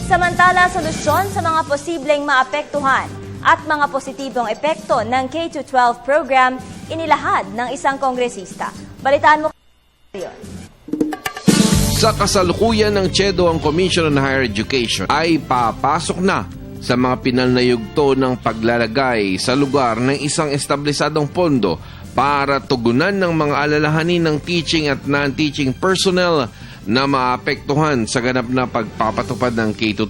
Samantala, solusyon sa mga posibleng maapektuhan at mga positibong epekto ng K-12 program inilahad ng isang kongresista. Balitaan mo yun. Sa kasalukuyan ng CHEDO, ang Commission on Higher Education ay papasok na sa mga pinal na yugto ng paglalagay sa lugar ng isang establisadong pondo para tugunan ng mga alalahanin ng teaching at non-teaching personnel na maapektuhan sa ganap na pagpapatupad ng K-12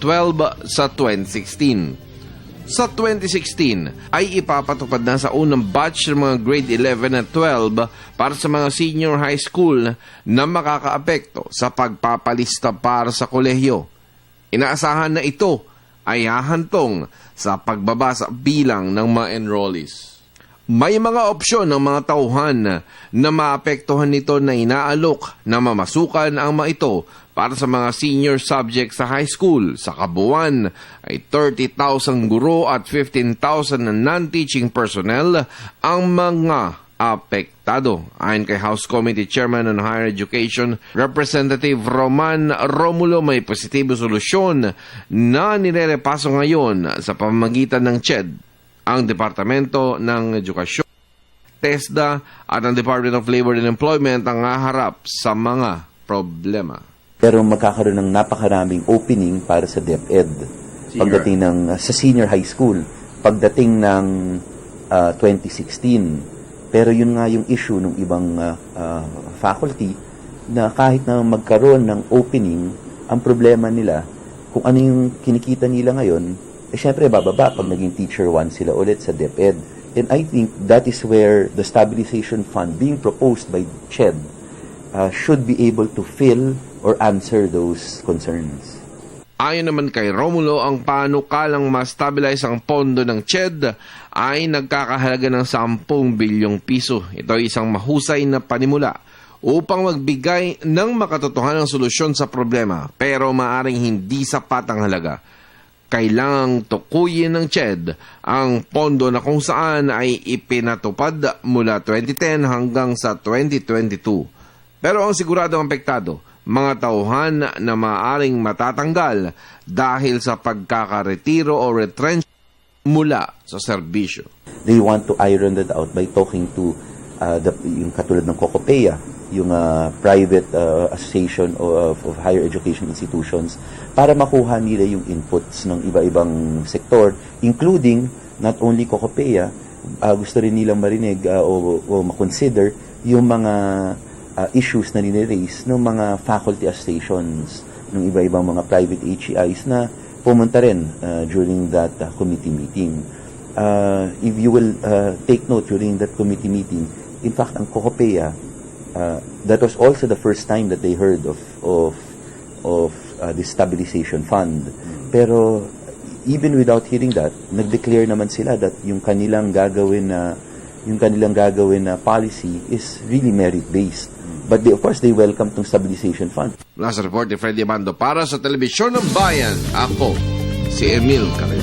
sa 2016. Sa 2016 ay ipapatupad na sa unang batch ng mga grade 11 at 12 para sa mga senior high school na makakaapekto sa pagpapalista para sa kolehiyo. Inaasahan na ito ay hahantong sa pagbaba sa bilang ng mga enrollees. May mga opsyon ng mga tauhan na maapektuhan nito na inaalok na mamasukan ang mga ito para sa mga senior subjects sa high school. Sa kabuuan ay 30,000 guro at 15,000 na non-teaching personnel ang mga apektado. Ayon kay House Committee Chairman on Higher Education, Representative Roman Romulo, may positibo solusyon na nirerepaso ngayon sa pamamagitan ng CHED, ang Departamento ng Edukasyon, TESDA at ang Department of Labor and Employment ang haharap sa mga problema. Pero magkakaroon ng napakaraming opening para sa DepEd. Pagdating ng sa senior high school, pagdating ng 2016. Pero yun nga yung issue ng ibang faculty na kahit na magkaroon ng opening, ang problema nila, kung ano yung kinikita nila ngayon, syempre bababa pag naging teacher 1 sila ulit sa DepEd. And I think that is where the stabilization fund being proposed by CHED should be able to fill or answer those concerns. Ayon naman kay Romulo, ang panukalang ma-stabilize ang pondo ng CHED ay nagkakahalaga ng 10 bilyong piso. Ito ay isang mahusay na panimula upang magbigay ng makatotohanang solusyon sa problema, pero maaring hindi sapat ang halaga. Kailangang tukuyin ng CHED ang pondo na kung saan ay ipinatupad mula 2010 hanggang sa 2022. Pero ang siguradong apektado, mga tauhan na maaaring matatanggal dahil sa pagkakaretiro o retrench mula sa serbisyo. They want to iron that out by talking to yung katulad ng COCOPEA, yung private association of higher education institutions, para makuha nila yung inputs ng iba-ibang sektor, including not only COCOPEA, gusto rin nilang marinig o makonsider yung mga issues na nire-raise ng mga faculty associations ng iba-ibang mga private HEIs na pumunta rin during that committee meeting. If you will take note during that committee meeting, in fact, ang COCOPEA, that was also the first time that they heard of the stabilization fund. Pero even without hearing that, nag-declare naman sila that yung kanilang gagawin na policy is really merit-based. But of course, they welcome tong stabilization fund. Nasa report ni Freddy Abando para sa Telebisyon ng Bayan, ako si Emil Carrera.